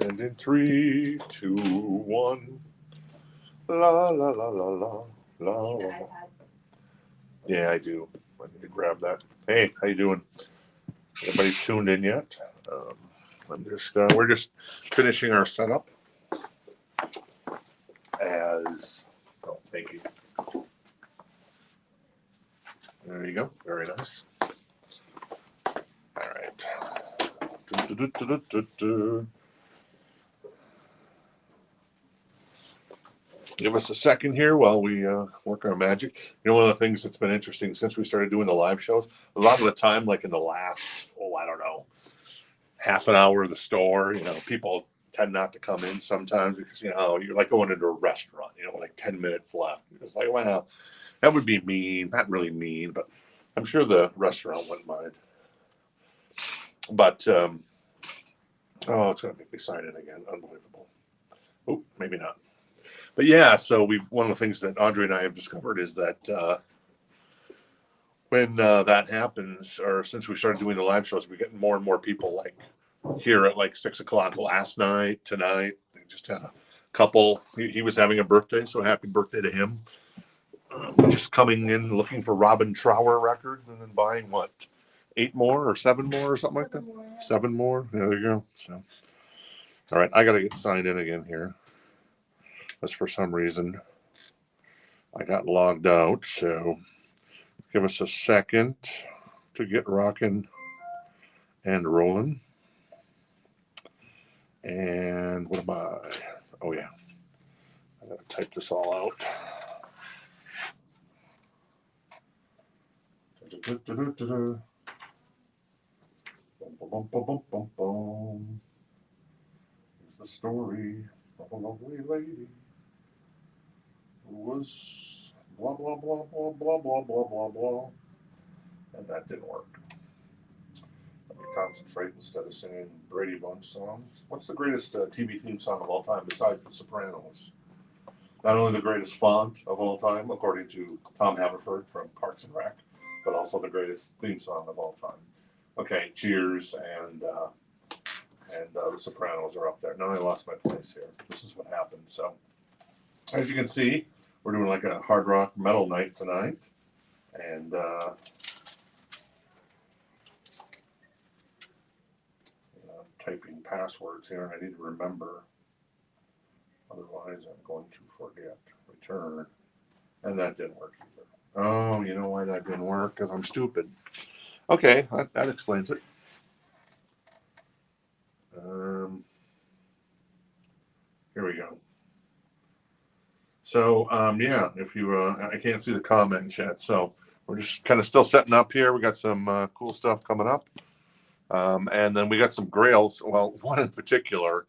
And in 3, 2, 1. La la la la la la la. Yeah, I do. I need to grab that. Hey, how you doing? Anybody tuned in yet? Um, we're just finishing our setup as. Oh, thank you. There you go. Very nice. All right. Give us a second here while we work our magic. You know, one of the things that's been interesting since we started doing the live shows, a lot of the time, like in the last, I don't know, half an hour of the store, people tend not to come in sometimes because, you're like going into a restaurant, like 10 minutes left. It's like, wow, that would be mean. Not really mean, but I'm sure the restaurant wouldn't mind. But, it's going to make me sign in again. Unbelievable. Oh, maybe not. But yeah, so one of the things that Audrey and I have discovered is that when that happens, or since we started doing the live shows, we're getting more and more people like here at like 6:00 last night, tonight. They just had a couple. He was having a birthday, so happy birthday to him. Just coming in looking for Robin Trower records and then buying what, 8 more or 7 more or something like that? 7 more. Yeah, there you go. So, all right, I got to get signed in again here. Because for some reason I got logged out. So give us a second to get rocking and rolling. And what am I? Oh, yeah. I got to type this all out. Here's the story of a lovely lady who was blah, blah, blah, blah, blah, blah, blah, blah, blah. And that didn't work. Let me concentrate instead of singing Brady Bunch songs. What's the greatest TV theme song of all time besides The Sopranos? Not only the greatest font of all time, according to Tom Haverford from Parks and Rec, but also the greatest theme song of all time. Okay, Cheers and The Sopranos are up there. Now I lost my place here. This is what happened. So, as you can see, we're doing like a hard rock metal night tonight. And I'm typing passwords here, and I need to remember. Otherwise, I'm going to forget. Return. And that didn't work either. Oh, you know why that didn't work? Because I'm stupid. Okay, that explains it. Here we go. So, yeah, if you, I can't see the comment chat, so we're just kind of still setting up here. We got some cool stuff coming up. And then we got some grails. Well, one in particular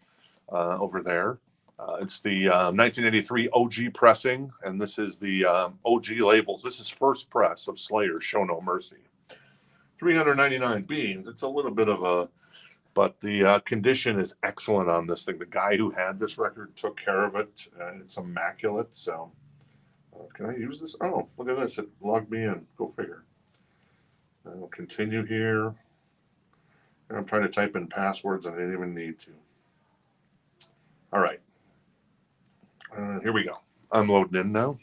over there. It's the 1983 OG pressing, and this is the OG labels. This is first press of Slayer's Show No Mercy. 399 beans. It's a little bit of a, but the condition is excellent on this thing. The guy who had this record took care of it, and it's immaculate. So, can I use this? Oh, look at this. It logged me in. Go figure. I'll continue here. And I'm trying to type in passwords, and I didn't even need to. All right. Here we go. I'm loading in now.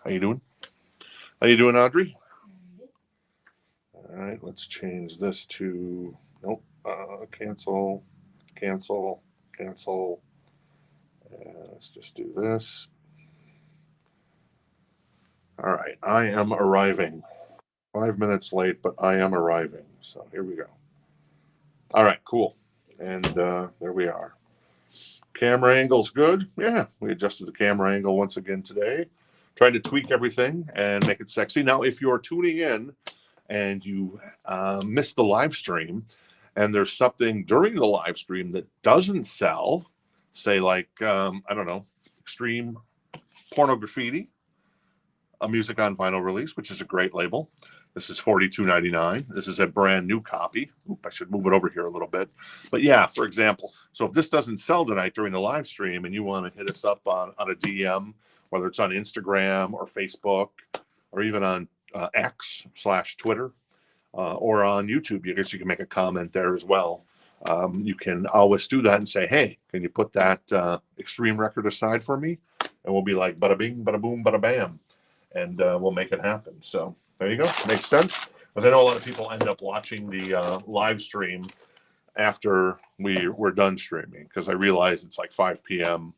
How you doing? How you doing, Audrey? All right, let's change this to, nope, cancel. Let's just do this. All right, I am arriving. 5 minutes late, but I am arriving. So here we go. All right, cool. And there we are. Camera angle's good. Yeah, we adjusted the camera angle once again today. Trying to tweak everything and make it sexy. Now, if you're tuning in and you missed the live stream and there's something during the live stream that doesn't sell, say like, I don't know, extreme porno graffiti, a music on vinyl release, which is a great label. This is $42.99. This is a brand new copy. Oop, I should move it over here a little bit. But yeah, for example, so if this doesn't sell tonight during the live stream and you want to hit us up on a DM, whether it's on Instagram or Facebook or even on X/Twitter or on YouTube, I guess you can make a comment there as well. You can always do that and say, hey, can you put that Extreme record aside for me? And we'll be like, bada bing, bada boom, bada bam. And we'll make it happen. So there you go. Makes sense. Because I know a lot of people end up watching the live stream after we're done streaming, because I realize it's like 5 p.m.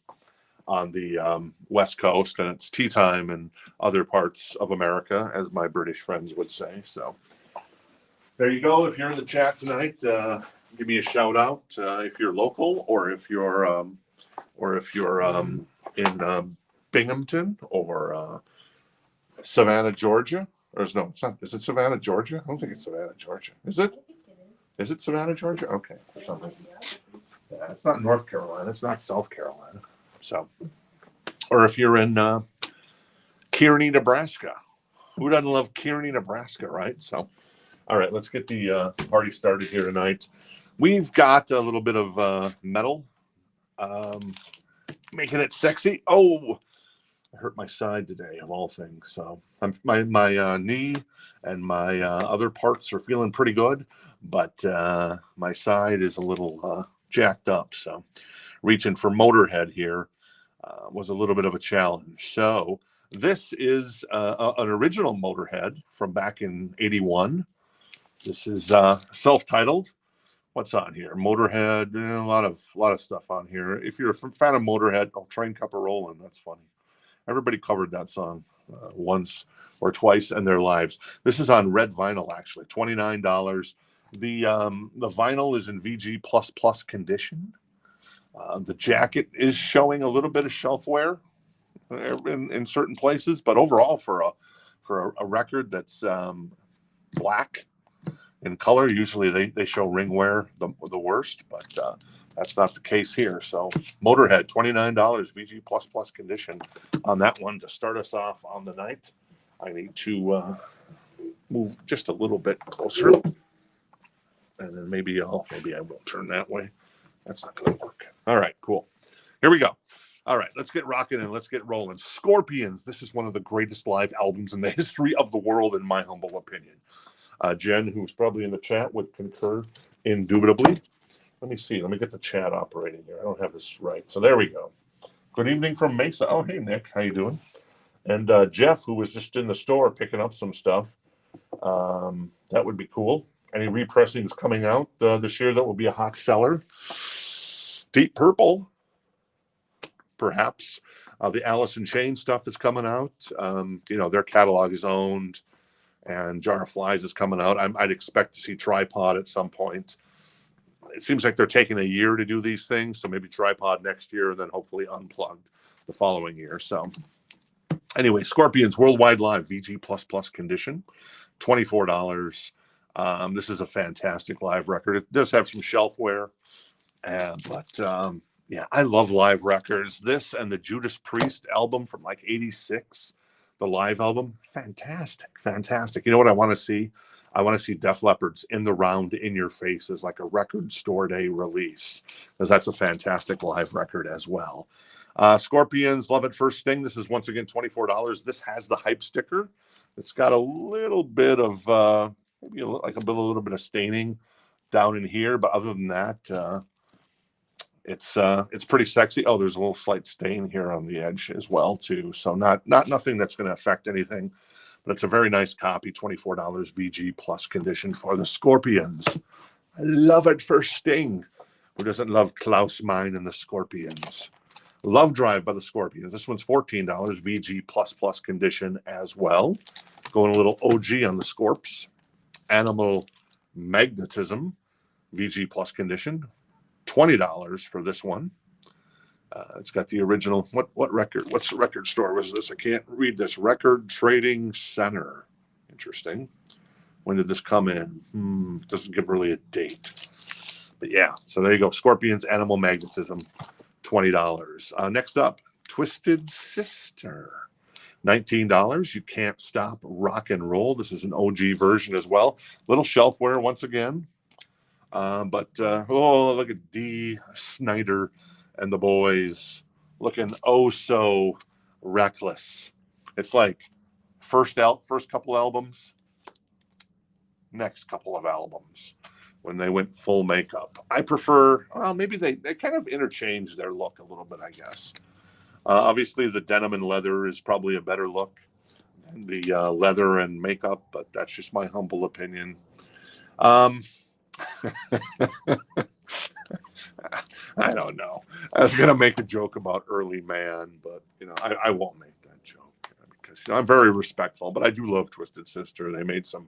on the West Coast, and it's tea time in other parts of America, as my British friends would say. So there you go. If you're in the chat tonight, give me a shout out if you're local, or if you're in Binghamton or Savannah, Georgia. Or no, it's not. Is it Savannah, Georgia? I don't think it's Savannah, Georgia. Is it? Is it Savannah, Georgia? Okay, for some reason. Yeah, it's not North Carolina. It's not South Carolina. So, or if you're in Kearney, Nebraska. Who doesn't love Kearney, Nebraska, right? So, all right, let's get the party started here tonight. We've got a little bit of metal, making it sexy. Oh, I hurt my side today, of all things. So my knee and my other parts are feeling pretty good, but my side is a little jacked up. So reaching for Motorhead here was a little bit of a challenge. So this is an original Motorhead from back in '81. This is self-titled. What's on here? Motorhead, a lot of stuff on here. If you're a fan of Motorhead, Train Cup a Rollin', that's funny. Everybody covered that song once or twice in their lives. This is on red vinyl, actually, $29. The vinyl is in VG++ condition. The jacket is showing a little bit of shelf wear in certain places, but overall for a record that's black in color, usually they show ring wear the worst, but that's not the case here. So Motorhead, $29, VG++ condition on that one to start us off on the night. I need to move just a little bit closer, and then maybe I won't turn that way. That's not going to work. All right, cool. Here we go. All right, let's get rocking and let's get rolling. Scorpions. This is one of the greatest live albums in the history of the world, in my humble opinion. Jen, who's probably in the chat, would concur indubitably. Let me see. Let me get the chat operating here. I don't have this right. So there we go. Good evening from Mesa. Oh, hey, Nick. How you doing? And Jeff, who was just in the store picking up some stuff. That would be cool. Any repressings coming out this year that will be a hot seller? Deep Purple, perhaps. The Alice in Chains stuff is coming out. Their catalog is owned. And Jar of Flies is coming out. I'd expect to see Tripod at some point. It seems like they're taking a year to do these things, so maybe Tripod next year, and then hopefully Unplugged the following year. So anyway, Scorpions Worldwide Live VG++ condition, $24. This is a fantastic live record. It does have some shelfware, but I love live records. This and the Judas Priest album from like '86. The live album, fantastic. You know what I want to see? I want to see Def Leppard's In the Round in Your Face as like a record store day release, because that's a fantastic live record as well. Scorpions, Love at First Sting. This is once again $24. This has the hype sticker. It's got a little bit of maybe a little bit of staining down in here, but other than that, it's pretty sexy. Oh, there's a little slight stain here on the edge as well too. So not nothing that's going to affect anything, but it's a very nice copy. $24 VG+ condition for the Scorpions. I love it for Sting. Who doesn't love Klaus Meine and the Scorpions? Love Drive by the Scorpions. This one's $14 VG++ condition as well. Going a little OG on the Scorps. Animal Magnetism VG+ condition. $20 for this one. It's got the original. What record? What's the record store was this? I can't read this. Record Trading Center. Interesting. When did this come in? Doesn't give really a date. But yeah, so there you go. Scorpions Animal Magnetism, $20. Next up, Twisted Sister. $19. You Can't Stop Rock and Roll. This is an OG version as well. Little shelfware once again. But look at Dee Snider and the boys looking oh so reckless. It's like first couple albums, next couple of albums. when they went full makeup. I prefer, well, maybe they kind of interchange their look a little bit, I guess. Obviously, the denim and leather is probably a better look than the leather and makeup, but that's just my humble opinion. Um, I don't know. I was gonna make a joke about Early Man, but I won't make that joke because I'm very respectful. But I do love Twisted Sister. They made some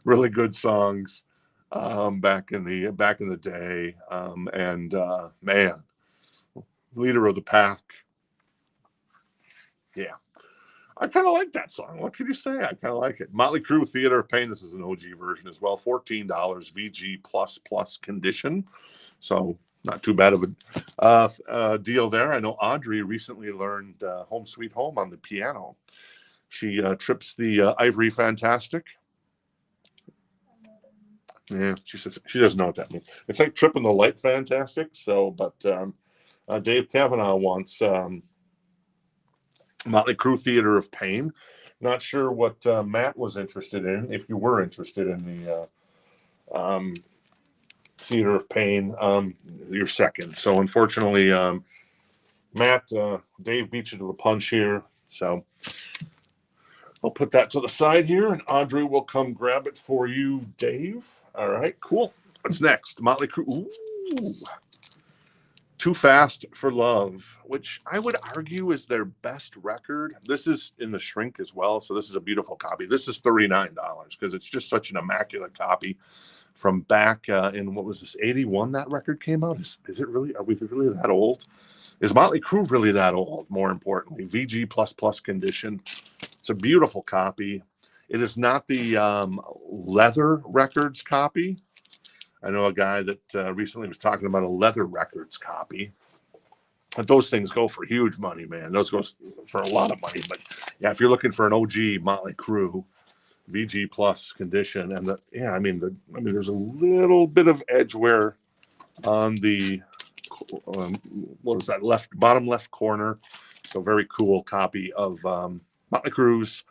really good songs back in the day, and man, Leader of the Pack. Yeah, I kind of like that song. What can you say? I kind of like it. Motley Crue, Theater of Pain. This is an OG version as well. $14 VG plus condition. So not too bad of a deal there. I know Audrey recently learned Home Sweet Home on the piano. She trips the Ivory Fantastic. Yeah, she says she doesn't know what that means. It's like tripping the Light Fantastic. So, but Dave Kavanaugh wants Motley Crue Theater of Pain. Not sure what Matt was interested in. If you were interested in the Theater of Pain, you're second. So unfortunately, Matt, Dave beat you to the punch here. So I'll put that to the side here, and Audrey will come grab it for you, Dave. All right, cool. What's next? Motley Crue. Ooh. Too Fast for Love, which I would argue is their best record. This is in the shrink as well, so this is a beautiful copy. This is $39 because it's just such an immaculate copy from back in, what was this, 81 that record came out? Is it really, are we really that old? Is Motley Crue really that old, more importantly? VG++ condition. It's a beautiful copy. It is not the Leather Records copy. I know a guy that recently was talking about a Leather Records copy. But those things go for huge money, man. Those go for a lot of money. But yeah, if you're looking for an OG Motley Crue VG plus condition, and there's a little bit of edge wear on the what is that bottom left corner. So very cool copy of Motley Crue's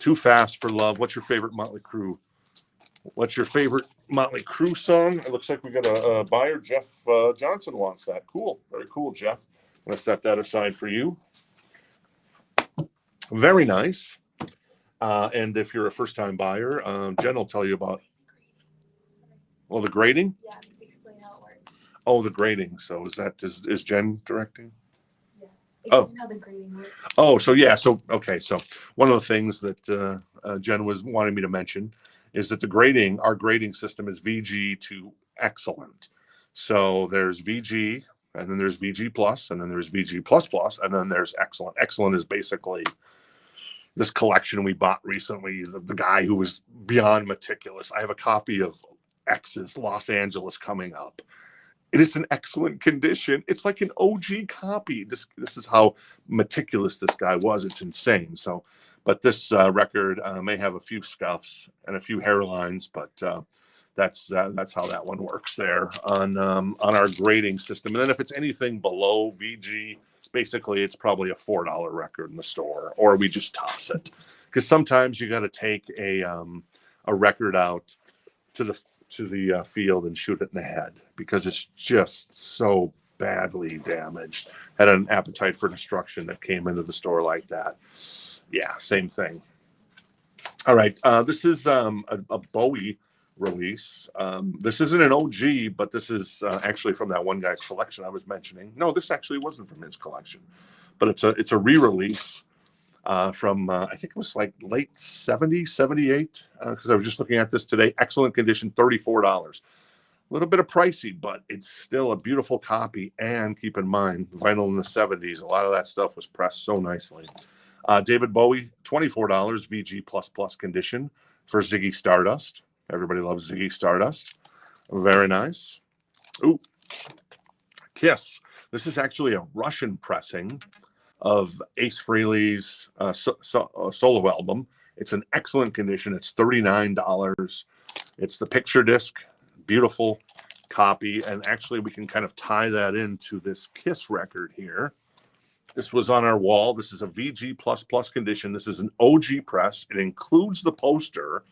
Too Fast for Love. What's your favorite Motley Crue? What's your favorite Motley Crue song? It looks like we got a buyer. Jeff Johnson wants that. Cool. Very cool, Jeff. I'm going to set that aside for you. Very nice. And if you're a first-time buyer, Jen will tell you about the grading? Yeah, explain how it works. Oh, the grading. So is Jen directing? Yeah. Explain how the grading works. Oh, so yeah. So, okay. So one of the things that Jen was wanting me to mention is that our grading system is VG to excellent. So there's VG, and then there's VG plus, and then there's VG plus plus, and then there's excellent. Excellent is basically this collection we bought recently. The guy who was beyond meticulous. I have a copy of X's Los Angeles coming up. It is in excellent condition. It's like an OG copy. This is how meticulous this guy was. It's insane. So, but this record may have a few scuffs and a few hairlines, but that's how that one works there on our grading system. And then if it's anything below VG, basically it's probably a $4 record in the store, or we just toss it, because sometimes you got to take a record out to the field and shoot it in the head because it's just so badly damaged. Had an appetite for destruction that came into the store like that. Yeah, same thing. All right, this is a Bowie release. This isn't an OG, but this is actually from that one guy's collection I was mentioning. No, this actually wasn't from his collection, but it's a re-release from I think it was like late 70, 78, because I was just looking at this today. Excellent condition, $34. A little bit of pricey, but it's still a beautiful copy. And keep in mind, vinyl in the 70s, a lot of that stuff was pressed so nicely. David Bowie, $24, VG plus condition for Ziggy Stardust. Everybody loves Ziggy Stardust. Very nice. Ooh, Kiss. This is actually a Russian pressing of Ace Frehley's solo album. It's an excellent condition. It's $39. It's the picture disc. Beautiful copy. And actually, we can kind of tie that into this Kiss record here. This was on our wall. This is a VG++ condition. This is an OG press. It includes the poster,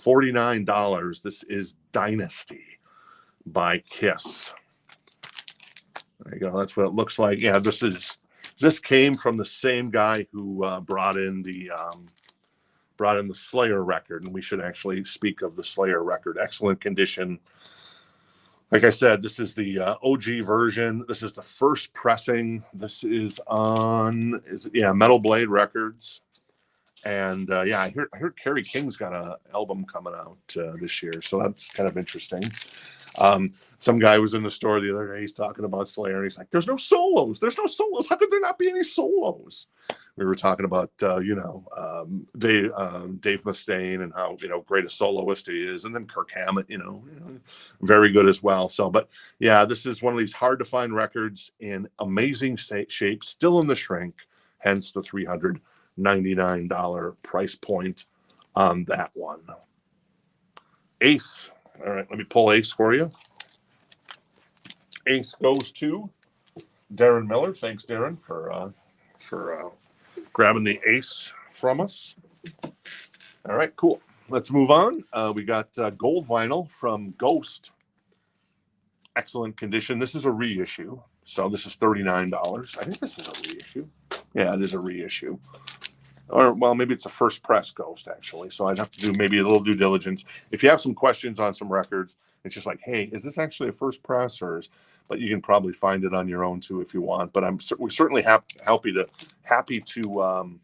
$49. This is Dynasty. by Kiss. There you go. That's what it looks like. Yeah, this came from the same guy who brought in the Slayer record, and we should actually speak of the Slayer record. Excellent condition. Like I said, this is the OG version. This is the first pressing. This is on Metal Blade Records. And I heard Kerry King's got an album coming out this year, so that's kind of interesting. Some guy was in the store the other day. He's talking about Slayer, and he's like, "There's no solos. There's no solos. How could there not be any solos?" We were talking about Dave Mustaine and how great a soloist he is, and then Kirk Hammett, very good as well. So, but yeah, this is one of these hard to find records in amazing shape, still in the shrink, hence the $399 price point on that one. Ace. All right, let me pull Ace for you. Ace goes to Darren Miller. Thanks, Darren, for grabbing the Ace from us. All right, cool. Let's move on. We got gold vinyl from Ghost. Excellent condition. This is a reissue, so this is $39. I think this is a reissue. Yeah, it is a reissue. Or, well, maybe it's a first press Ghost, actually. So I'd have to do maybe a little due diligence. If you have some questions on some records, it's just like, hey, is this actually a first press? But you can probably find it on your own, too, if you want. But we're certainly happy to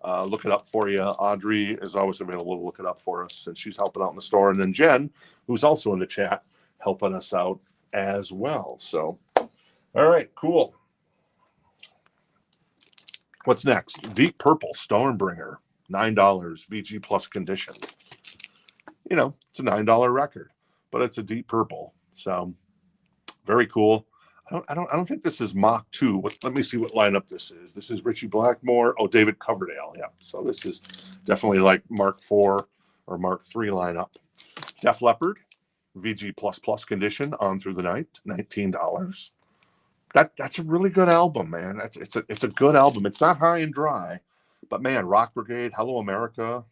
look it up for you. Audrey is always available to look it up for us, and she's helping out in the store. And then Jen, who's also in the chat, helping us out as well. So, all right, cool. What's next? Deep Purple Stormbringer, $9 VG plus condition. It's a $9 record, but it's a Deep Purple, so very cool. I don't think this is Mach 2. Let me see what lineup this is. This is Richie Blackmore. Oh, David Coverdale. Yeah, so this is definitely like Mark 4 or Mark 3 lineup. Def Leppard, VG plus condition, On Through the Night, $19. That's a really good album, man. It's a good album. It's not high and dry, but man, Rock Brigade, Hello America,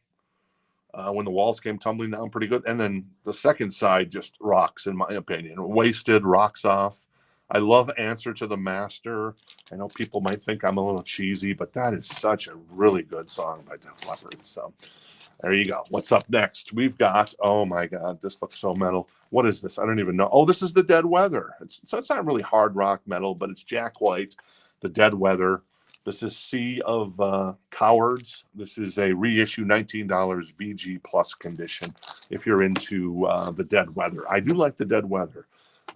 When the Walls Came Tumbling Down, pretty good. And then the second side just rocks, in my opinion. Wasted rocks off. I love Answer to the Master. I know people might think I'm a little cheesy, but that is such a really good song by Def Leppard. So there you go. What's up next? We've got, oh my God, this looks so metal. What is this? I don't even know. Oh, this is the Dead Weather. It's not really hard rock metal, but it's Jack White, the Dead Weather. This is Sea of Cowards. This is a reissue, $19 VG plus condition. If you're into the Dead Weather, I do like the Dead Weather,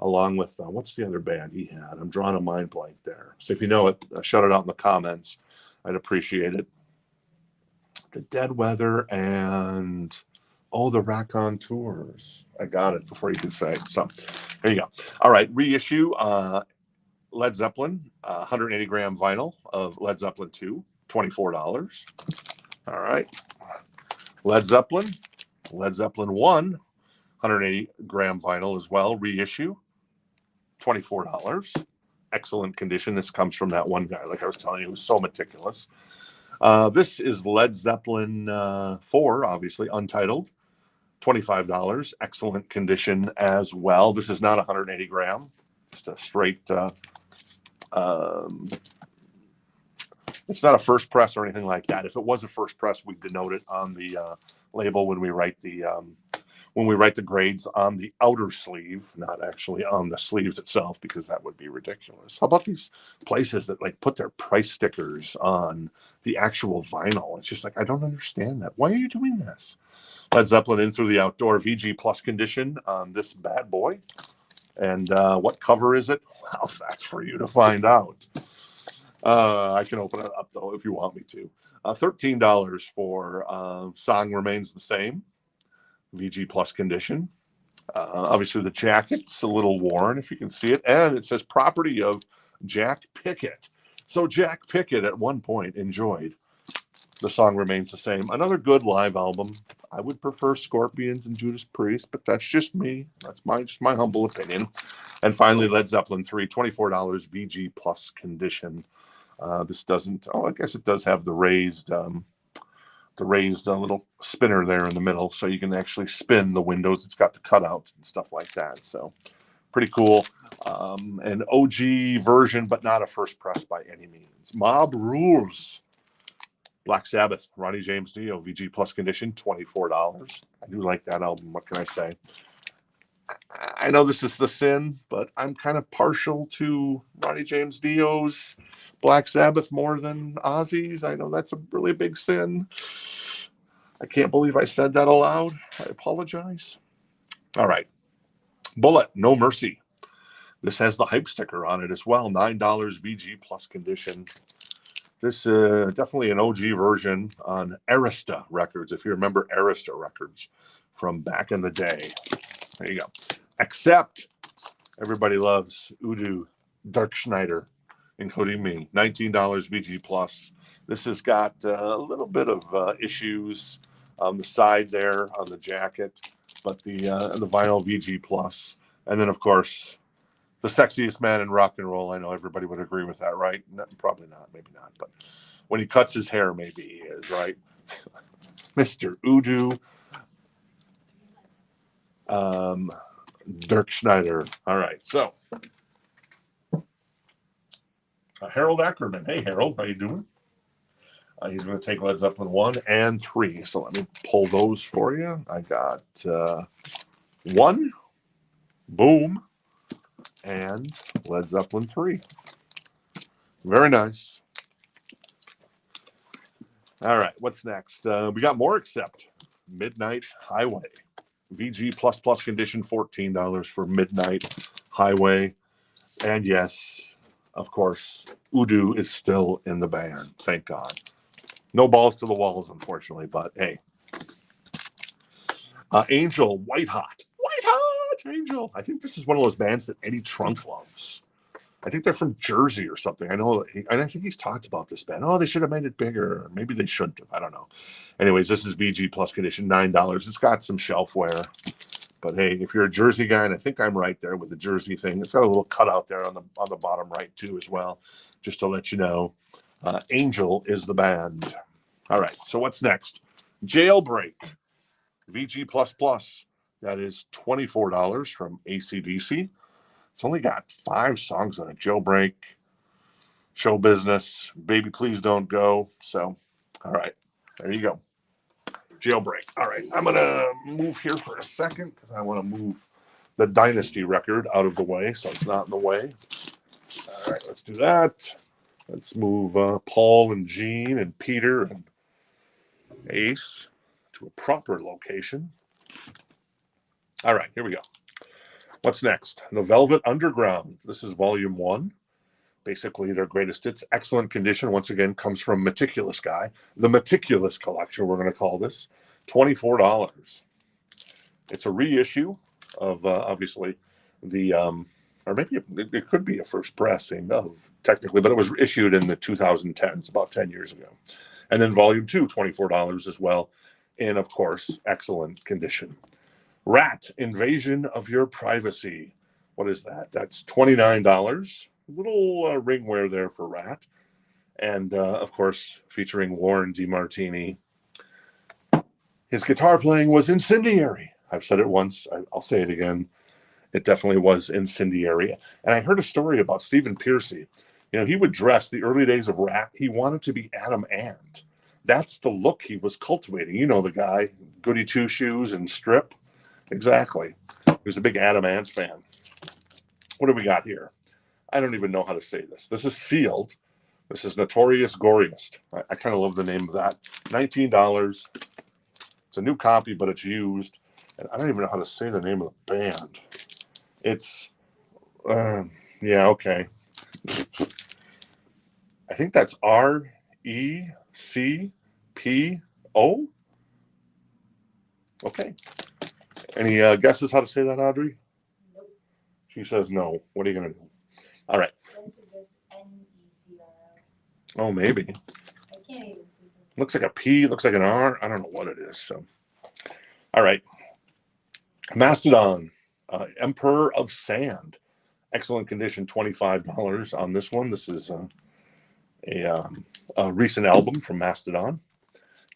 along with what's the other band he had? I'm drawing a mind blank there. So if you know it, shout it out in the comments. I'd appreciate it. The Dead Weather and the Raconteurs. I got it before you could say it. So there you go. All right, reissue Led Zeppelin, 180 gram vinyl of Led Zeppelin 2, $24. All right, Led Zeppelin 1, 180 gram vinyl as well, reissue, $24. Excellent condition. This comes from that one guy, like I was telling you, who was so meticulous. This is Led Zeppelin 4, obviously, untitled, $25. Excellent condition as well. This is not 180 gram, just a straight, it's not a first press or anything like that. If it was a first press, we denote it on the label when we write the grades on the outer sleeve, not actually on the sleeves itself, because that would be ridiculous. How about these places that like put their price stickers on the actual vinyl? It's just like, I don't understand that. Why are you doing this? Led Zeppelin In Through the Outdoor, VG plus condition on this bad boy. And what cover is it? Well, that's for you to find out. I can open it up, though, if you want me to. $13 for Song Remains the Same, VG plus condition. Obviously, the jacket's a little worn, if you can see it. And it says property of Jack Pickett. So Jack Pickett at one point enjoyed The Song Remains the Same. Another good live album. I would prefer Scorpions and Judas Priest, but that's just me. That's just my humble opinion. And finally, Led Zeppelin 3, $24 VG plus condition. This doesn't. Oh, I guess it does have the raised little spinner there in the middle, so you can actually spin the windows. It's got the cutouts and stuff like that. So Pretty cool. An OG version, but not a first press by any means. Mob Rules. Black Sabbath, Ronnie James Dio, VG Plus Condition, $24. I do like that album. What can I say? I know this is the sin, but I'm kind of partial to Ronnie James Dio's Black Sabbath more than Ozzy's. I know that's a really big sin. I can't believe I said that aloud. I apologize. All right. Bullet, No Mercy. This has the hype sticker on it as well. $9 VG Plus Condition. This definitely an OG version on Arista Records, if you remember Arista Records from back in the day. There you go. Except everybody loves Udo Dirk Schneider, including me. $19 VG Plus. This has got a little bit of issues on the side there on the jacket, but the vinyl VG Plus. And then, of course, the sexiest man in rock and roll. I know everybody would agree with that, right? No, probably not, maybe not. But when he cuts his hair, maybe he is, right? Mr. Udo Dirk Schneider. All right, so Harold Ackerman. Hey, Harold, how you doing? He's going to take Led Zeppelin 1 and 3. So let me pull those for you. I got 1, boom, and Led Zeppelin 3. Very nice. All right, what's next? We got more except Midnight Highway. VG Plus Plus Condition, $14 for Midnight Highway. And yes, of course, Udo is still in the band. Thank God. No balls to the walls, unfortunately, but hey. Angel, White Hot. White Hot, Angel. I think this is one of those bands that Eddie Trunk loves. I think they're from Jersey or something. I know, and I think he's talked about this band. Oh, they should have made it bigger. Maybe they shouldn't have. I don't know. Anyways, this is VG Plus Condition, $9. It's got some shelf wear. But hey, if you're a Jersey guy, and I think I'm right there with the Jersey thing, it's got a little cutout there on the bottom right too as well, just to let you know. Angel is the band. All right, so what's next? Jailbreak, VG Plus Plus. That is $24 from AC/DC. It's only got 5 songs on it. Jailbreak, Show Business, Baby Please Don't Go. So, all right, there you go. Jailbreak. All right, I'm going to move here for a second because I want to move the Dynasty record out of the way so it's not in the way. All right, let's do that. Let's move Paul and Gene and Peter and Ace to a proper location. All right, here we go. What's next? The Velvet Underground. This is volume 1. Basically, their greatest hits. Excellent condition. Once again, comes from Meticulous Guy. The Meticulous Collection, we're going to call this. $24. It's a reissue of, obviously, the, or maybe it could be a first pressing of, technically, but it was issued in the 2010s, about 10 years ago. And then volume 2, $24 as well. And, of course, excellent condition. Rat, Invasion of Your Privacy. What is that? That's $29. Little ring wear there for Rat. And, of course, featuring Warren DeMartini. His guitar playing was incendiary. I've said it once. I'll say it again. It definitely was incendiary. And I heard a story about Stephen Pearcy. You know, he would dress the early days of Rat. He wanted to be Adam Ant. That's the look he was cultivating. You know the guy, goody two-shoes and strip. Exactly. He was a big Adam Ant fan. What do we got here? I don't even know how to say this. This is sealed. This is Notorious Goriest. I kind of love the name of that. $19. It's a new copy, but it's used. And I don't even know how to say the name of the band. It's, yeah, okay. I think that's RECPO. Okay. Any guesses how to say that, Audrey? Nope. She says no. What are you going to do? All right. Oh, maybe. I can't even see them. Looks like a P, looks like an R. I don't know what it is. So, all right. Mastodon, Emperor of Sand. Excellent condition, $25 on this one. This is a recent album from Mastodon.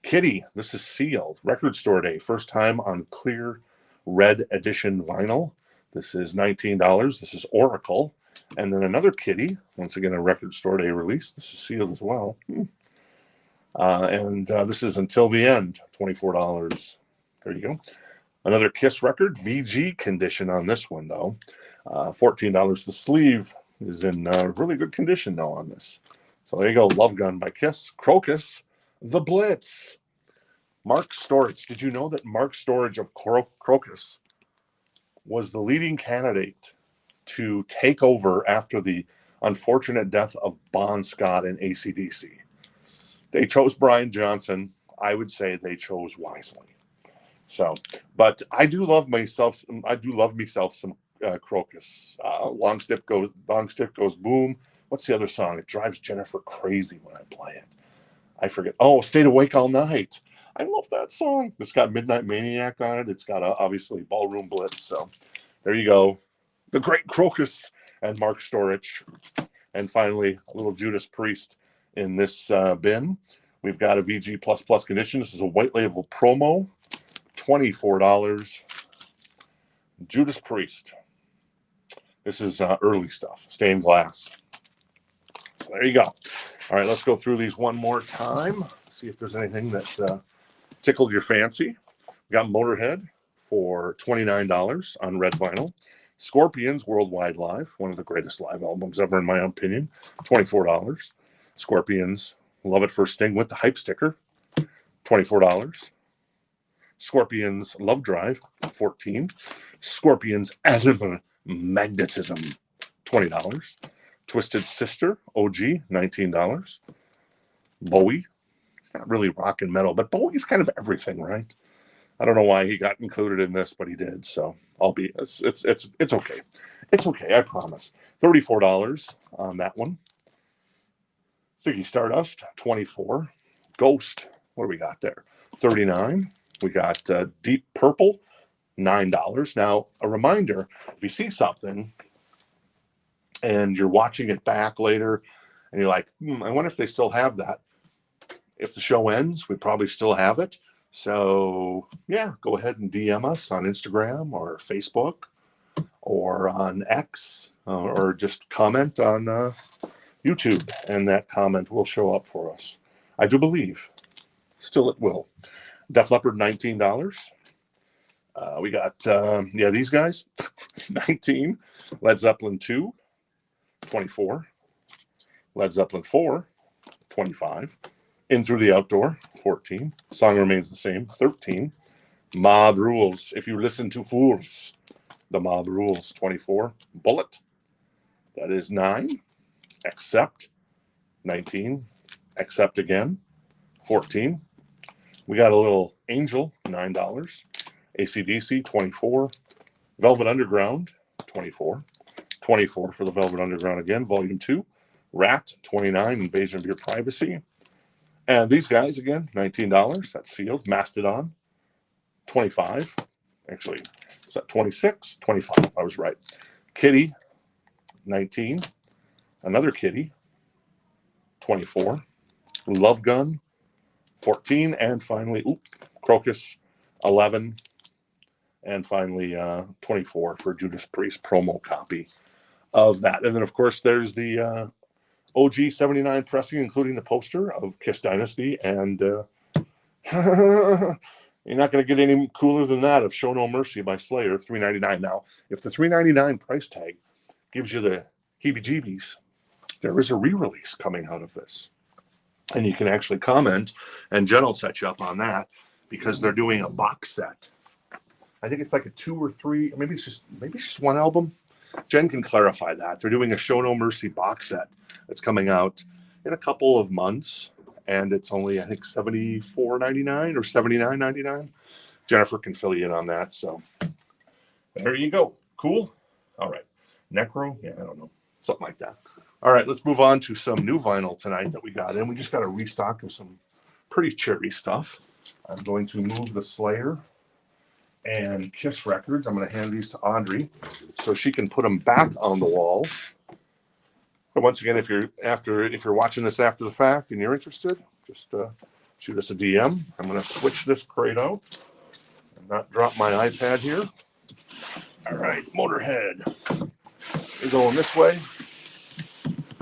Kitty, this is sealed. Record Store Day. First time on clear red edition vinyl. This is $19. This is Oracle. And then another kitty, once again, a record store day release. This is sealed as well. And this is Until the End, $24. There you go. Another Kiss record, VG condition on this one, though. $14. The sleeve is in really good condition, though, on this. So there you go. Love Gun by Kiss. Crocus, The Blitz. Mark Storch. Did you know that Mark Storch of Crocus was the leading candidate to take over after the unfortunate death of Bon Scott and AC/DC? They chose Brian Johnson. I would say they chose wisely. So, but I do love myself some Crocus. Long Stick Goes Boom. What's the other song? It drives Jennifer crazy when I play it. I forget. Oh, Stayed Awake All Night. I love that song. It's got Midnight Maniac on it. It's got obviously Ballroom Blitz. So there you go. The great Crocus and Mark Storch. And finally, a little Judas Priest in this bin. We've got a VG++ condition. This is a white label promo. $24. Judas Priest. This is early stuff. Stained glass. So there you go. All right, let's go through these one more time. See if there's anything that tickled your fancy. We got Motorhead for $29 on red vinyl. Scorpions Worldwide Live, one of the greatest live albums ever, in my opinion. $24. Scorpions Love It First Sting with the hype sticker. $24. Scorpions Love Drive, $14. Scorpions Atom Magnetism, $20. Twisted Sister OG, $19. Bowie. It's not really rock and metal, but Bowie's kind of everything, right? I don't know why he got included in this, but he did. So it's okay. It's okay, I promise. $34 on that one. Ziggy Stardust, $24. Ghost, what do we got there? $39. We got Deep Purple, $9. Now, a reminder, if you see something and you're watching it back later and you're like, I wonder if they still have that. If the show ends, we probably still have it. So, yeah, go ahead and DM us on Instagram or Facebook or on X or just comment on YouTube, and that comment will show up for us. I do believe. Still it will. Def Leppard, $19. We got, these guys, 19. Led Zeppelin 2, 24. Led Zeppelin 4, 25. In Through the Outdoor, 14. Song remains the same, 13. Mob Rules, If You Listen to Fools. The Mob Rules, 24. Bullet, that is 9. Accept, 19. Accept Again, 14. We got a little Angel, $9. AC/DC, 24. Velvet Underground, 24. 24 for the Velvet Underground again, Volume 2. Rat, 29. Invasion of Your Privacy. And these guys, again, $19. That's sealed. Mastodon, 25. Actually, is that 26? 25. I was right. Kitty, 19. Another Kitty, 24. Love Gun, 14. And finally, Crocus, 11. And finally, 24 for Judas Priest promo copy of that. And then, of course, there's the OG 79 pressing, including the poster of Kiss Dynasty. And you're not going to get any cooler than that of Show No Mercy by Slayer, $3.99. Now, if the $3.99 price tag gives you the heebie-jeebies, there is a re-release coming out of this. And you can actually comment, and Jen will set you up on that, because they're doing a box set. I think it's like a 2 or 3, maybe it's just one album. Jen can clarify that. They're doing a Show No Mercy box set that's coming out in a couple of months, and it's only, I think, $74.99 or $79.99. Jennifer can fill you in on that. So there you go. Cool. All right. Necro? Yeah, I don't know. Something like that. All right, let's move on to some new vinyl tonight that we got in. We just got a restock of some pretty cherry stuff. I'm going to move the Slayer and Kiss records. I'm going to hand these to Audrey so she can put them back on the wall. But once again, if you're watching this after the fact and you're interested, just shoot us a DM. I'm going to switch this crate out and not drop my iPad here. All right, Motorhead. We're going this way.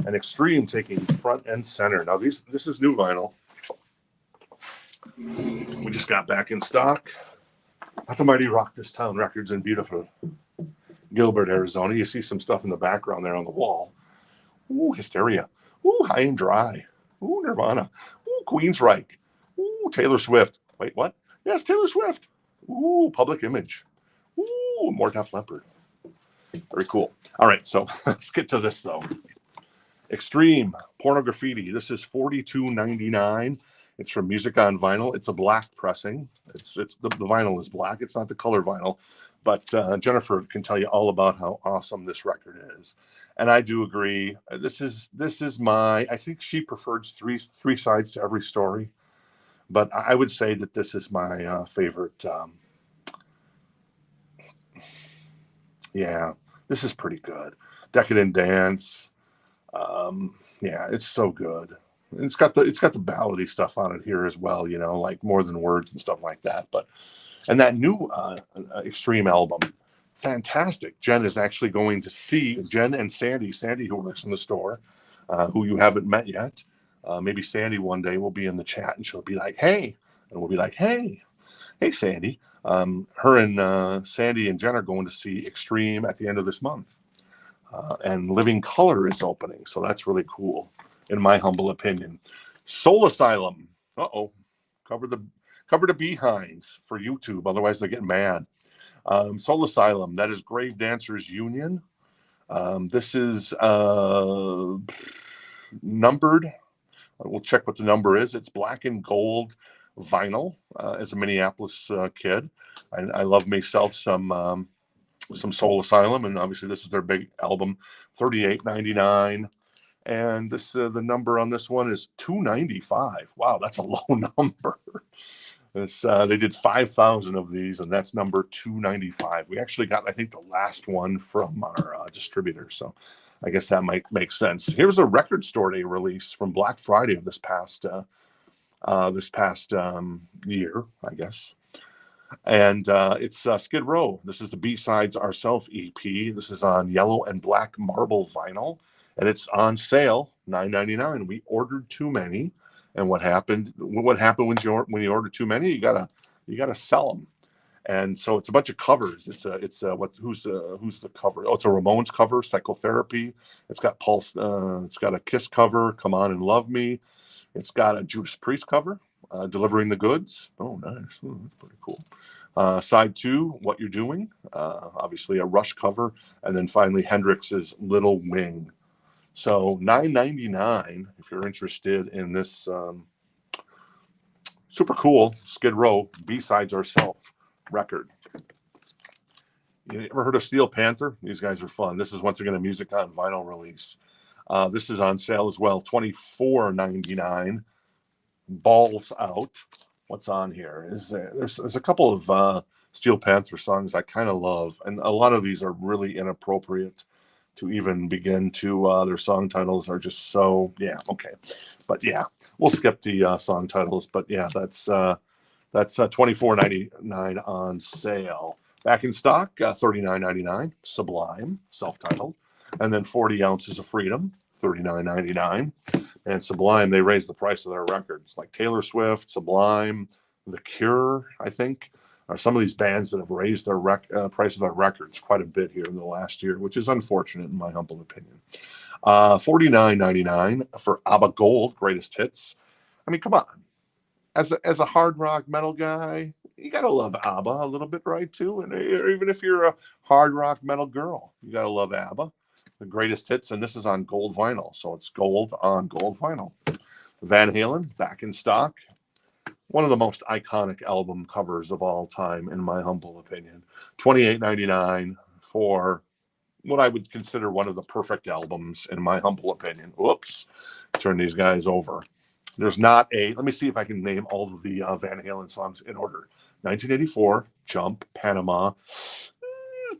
And Extreme taking front and center. Now this is new vinyl. We just got back in stock at the Mighty Rock This Town Records in beautiful Gilbert, Arizona. You see some stuff in the background there on the wall. Ooh, Hysteria. Ooh, High and Dry. Ooh, Nirvana. Ooh, Queensryche. Ooh, Taylor Swift. Wait, what? Yes, Taylor Swift. Ooh, Public Image. Ooh, more Def Leppard. Very cool. All right, so let's get to this though. Extreme Pornograffiti. This is $42.99. It's from Music on Vinyl. It's a black pressing. It's the vinyl is black. It's not the color vinyl, but Jennifer can tell you all about how awesome this record is. And I do agree. This is my. I think she prefers three sides to every story, but I would say that this is my favorite. Yeah, this is pretty good. Decadent Dance. Yeah, it's so good. It's got the ballady stuff on it here as well, you know, like More Than Words and stuff like that. But and that new Extreme album, fantastic. Jen is actually going to see Jen and Sandy who works in the store, who you haven't met yet. Maybe Sandy one day will be in the chat and she'll be like, "Hey," and we'll be like, "Hey, Sandy." Her and Sandy and Jen are going to see Extreme at the end of this month. And Living Color is opening, so that's really cool, in my humble opinion. Soul Asylum. Cover the behinds for YouTube, otherwise they get mad. Soul Asylum. That is Grave Dancers Union. This is numbered. We'll check what the number is. It's black and gold vinyl. As a Minneapolis kid, I love myself some Soul Asylum, and obviously this is their big album, $38.99, and this the number on this one is 295. Wow, that's a low number. They did 5,000 of these, and that's number 295. We actually got, I think, the last one from our distributor, so I guess that might make sense. Here's a record store day release from Black Friday of this past year, I guess. And it's Skid Row. This is the B-Sides Ourself EP. This is on yellow and black marble vinyl, and it's on sale, $9.99. We ordered too many, and what happened when you order too many? You gotta sell them. And so it's a bunch of covers. Who's the cover? Oh, it's a Ramones cover, Psychotherapy. It's got Pulse. It's got a Kiss cover, Come On and Love Me. It's got a Judas Priest cover, Delivering the Goods. Oh, nice. Oh, that's pretty cool. Side 2, What You're Doing. Obviously a Rush cover. And then finally Hendrix's Little Wing. So $9.99 if you're interested in this super cool Skid Row B-Sides Ourself record. You ever heard of Steel Panther? These guys are fun. This is once again a Music on Vinyl release. This is on sale as well, $24.99. Balls Out. What's on here? There's a couple of Steel Panther songs I kind of love, and a lot of these are really inappropriate to even begin to. Their song titles are just so okay. But yeah, we'll skip the song titles. But yeah, that's $24.99 on sale. Back in stock, $39.99. Sublime, self-titled, and then 40 Ounces of Freedom, $39.99. And Sublime, they raised the price of their records. Like Taylor Swift, Sublime, The Cure, I think, are some of these bands that have raised their price of their records quite a bit here in the last year, which is unfortunate in my humble opinion. $49.99 for ABBA Gold, Greatest Hits. I mean, come on. As a hard rock metal guy, you gotta love ABBA a little bit, right? Too, and even if you're a hard rock metal girl, you gotta love ABBA. The Greatest Hits, and this is on gold vinyl, so it's gold on gold vinyl. Van Halen, back in stock. One of the most iconic album covers of all time, in my humble opinion. $28.99 for what I would consider one of the perfect albums, in my humble opinion. Whoops, turn these guys over. There's not a. Let me see if I can name all of the Van Halen songs in order. 1984, Jump, Panama.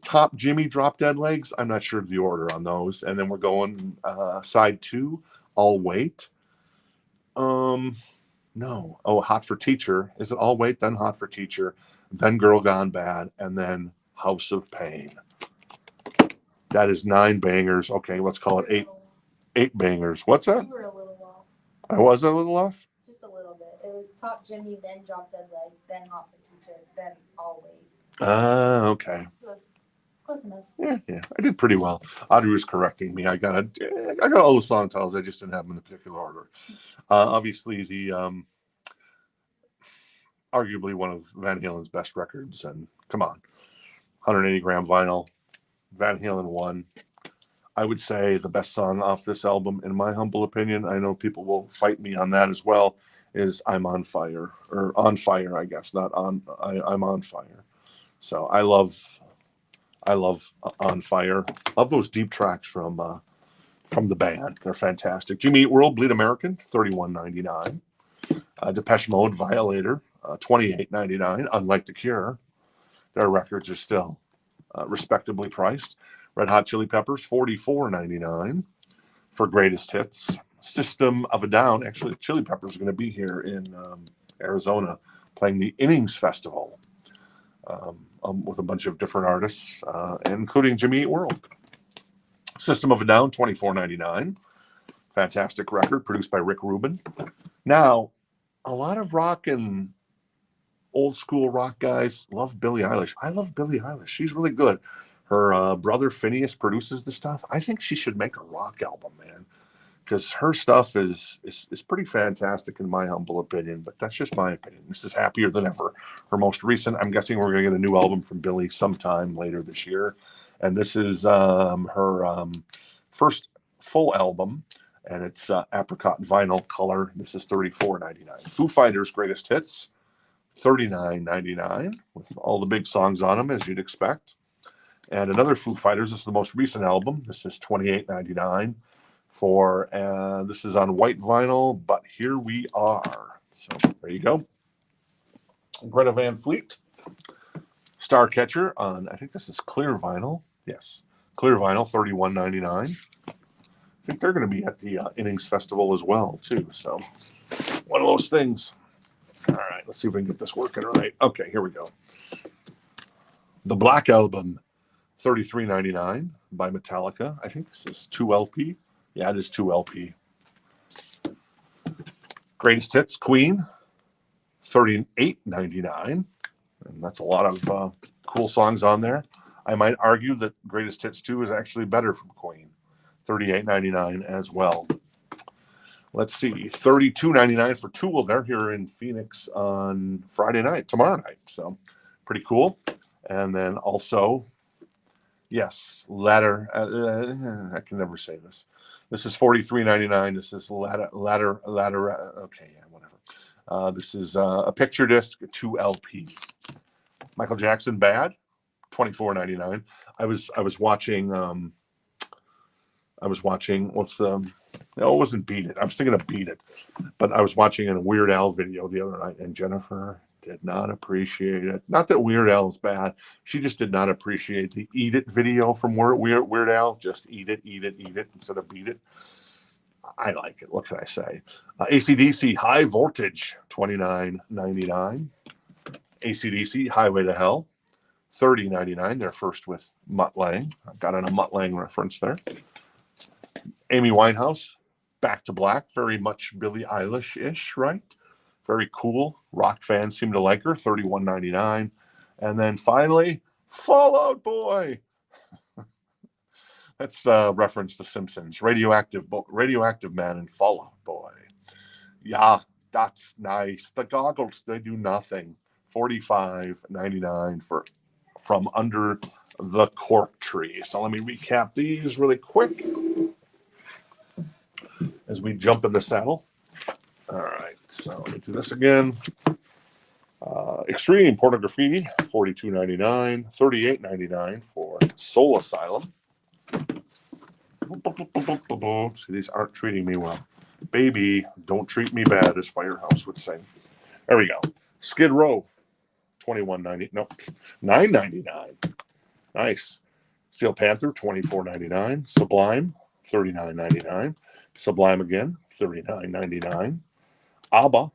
Top Jimmy, Drop Dead Legs. I'm not sure of the order on those. And then we're going side 2, I'll Wait. No. Oh, Hot for Teacher. Is it I'll Wait, then Hot for Teacher, then Girl Gone Bad, and then House of Pain. That is 9 bangers. Okay, let's call it 8 bangers. What's that? You were a little off. I was a little off? Just a little bit. It was top Jimmy, then drop dead legs, then hot for teacher, then all weight. Ah, okay. It was close enough. Yeah. I did pretty well. Audrey was correcting me. I got all the song titles. I just didn't have them in the particular order. Obviously, the arguably one of Van Halen's best records. And come on, 180 gram vinyl. Van Halen 1. I would say the best song off this album, in my humble opinion, I know people will fight me on that as well, is I'm on Fire. Or On Fire, I guess, not on. I'm on Fire. So I love On Fire. Love those deep tracks from the band. They're fantastic. Jimmy Eat World, Bleed American, $31.99. Depeche Mode, Violator, $28.99. Unlike The Cure, their records are still respectably priced. Red Hot Chili Peppers, $44.99 for Greatest Hits. System of a Down. Actually, Chili Peppers are going to be here in Arizona playing the Innings Festival with a bunch of different artists, including Jimmy Eat World. System of a Down, $24.99. Fantastic record produced by Rick Rubin. Now, a lot of rock and old school rock guys love Billie Eilish. I love Billie Eilish. She's really good. Her brother Phineas produces the stuff. I think she should make a rock album, man, because her stuff is pretty fantastic in my humble opinion. But that's just my opinion. This is Happier Than Ever. Her most recent. I'm guessing we're going to get a new album from Billie sometime later this year, and this is her first full album, and it's apricot vinyl color. This is $34.99. Foo Fighters Greatest Hits, $39.99 with all the big songs on them, as you'd expect. And another Foo Fighters. This is the most recent album. This is $28.99 for. This is on white vinyl, but here we are. So there you go. Greta Van Fleet, Starcatcher on. I think this is clear vinyl. Yes, clear vinyl, $31.99. I think they're going to be at the Innings Festival as well, too. So one of those things. All right, let's see if we can get this working right. Okay, here we go. The Black Album, $33.99 by Metallica. I think this is 2LP. Yeah, it is 2LP. Greatest Hits, Queen, $38.99. And that's a lot of cool songs on there. I might argue that Greatest Hits 2 is actually better from Queen. $38.99 as well. Let's see, $32.99 for Tool. They're here in Phoenix on Friday night, tomorrow night. So pretty cool. And then also, yes, Ladder. I can never say this. This is $43.99. This is Ladder. Okay, yeah, whatever. This is a picture disc, 2LP. Michael Jackson, Bad, $24.99. I was watching. What's the? No, it wasn't Beat It. I was thinking of Beat It, but I was watching a Weird Al video the other night, and Jennifer did not appreciate it. Not that Weird Al is bad. She just did not appreciate the Eat It video from Weird Al. Just eat it instead of beat it. I like it. What can I say? AC/DC High Voltage, $29.99. AC/DC Highway to Hell, $30.99. They're first with Mutt Lange. I've got a Mutt Lange reference there. Amy Winehouse, Back to Black, very much Billie Eilish-ish, right? Very cool. Rock fans seem to like her, $31.99. And then finally, Fall Out Boy. Let's reference The Simpsons. Radioactive Man and Fall Out Boy. Yeah, that's nice. The goggles, they do nothing. $45.99 from Under the Cork Tree. So let me recap these really quick as we jump in the saddle. All right, so let me do this again. Extreme Pornography, $42.99. $38.99 for Soul Asylum. See, these aren't treating me well. Baby, don't treat me bad, as Firehouse would say. There we go. Skid Row, $21.90. No, $9.99. Nice. Steel Panther, $24.99. Sublime, $39.99. Sublime again, $39.99. ABBA,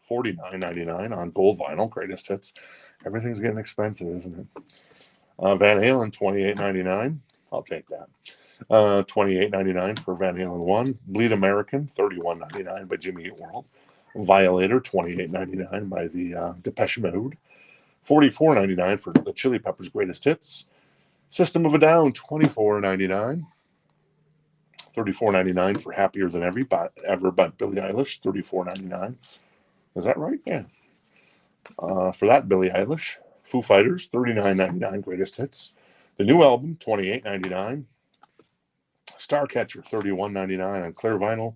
$49.99 on gold vinyl. Greatest Hits. Everything's getting expensive, isn't it? Van Halen, $28.99. I'll take that. $28.99 for Van Halen 1. Bleed American, $31.99 by Jimmy Eat World. Violator, $28.99 by the Depeche Mode. $44.99 for the Chili Peppers' Greatest Hits. System of a Down, $24.99. $34.99 for Happier Than Ever by Billie Eilish, $34.99. Is that right? Yeah. For that, Billie Eilish. Foo Fighters, $39.99 Greatest Hits. The new album, $28.99. Starcatcher, $31.99 on clear vinyl.